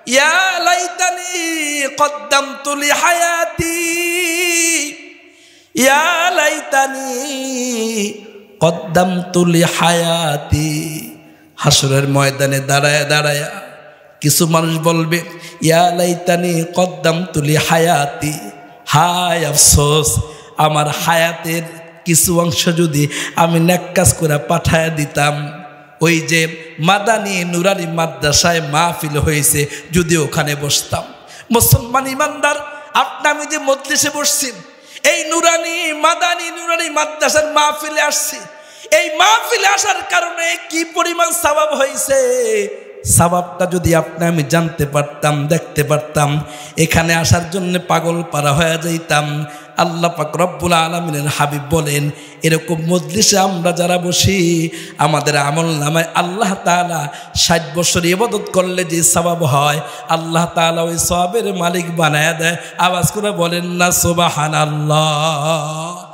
ইয়া লাইতানি কদ্দামতু লিহায়াতি, ইয়া লাইতানি কদ্দামতু লিহায়াতি। হাসরের ময়দানে দাঁড়ায়া দাঁড়ায়া কিছু মানুষ বলবে ইয়া লাইতানি কদ্দামতু লিহায়াতি, হায় আফসোস আমার হায়াতের কিছু অংশ যদি আমি নেক কাজ করে পাঠায়া দিতাম। ওই যে মাদানী নুরানি মাদ্রাসায় মাহফিল হয়েছে, যদি ওখানে বসতাম। মুসলমান ইমানদার, আপনি আমি যে মজলিসে বসছি, এই নুরানি মাদানী নুরানি মাদ্রাসার মাহফিলে আসছি। এই মাহফিলে আসার কারণে কি পরিমাণ সওয়াব হয়েছে, সওয়াবটা যদি আপনি আমি জানতে পারতাম, দেখতে পারতাম, এখানে আসার জন্য পাগল পারা হয়ে যাইতাম। আল্লাহ পাক রব্বুল আলামিনের হাবিব বলেন, এরকম মজলিসে আমরা যারা বসি, আমাদের আমল নামায় আল্লাহ তাআলা 60 বছর ইবাদত করলে যে সওয়াব হয়, আল্লাহ তাআলা ওই সওয়াবের মালিক বানায়া দেয়। আওয়াজ করে বলেন না সুবহানাল্লাহ।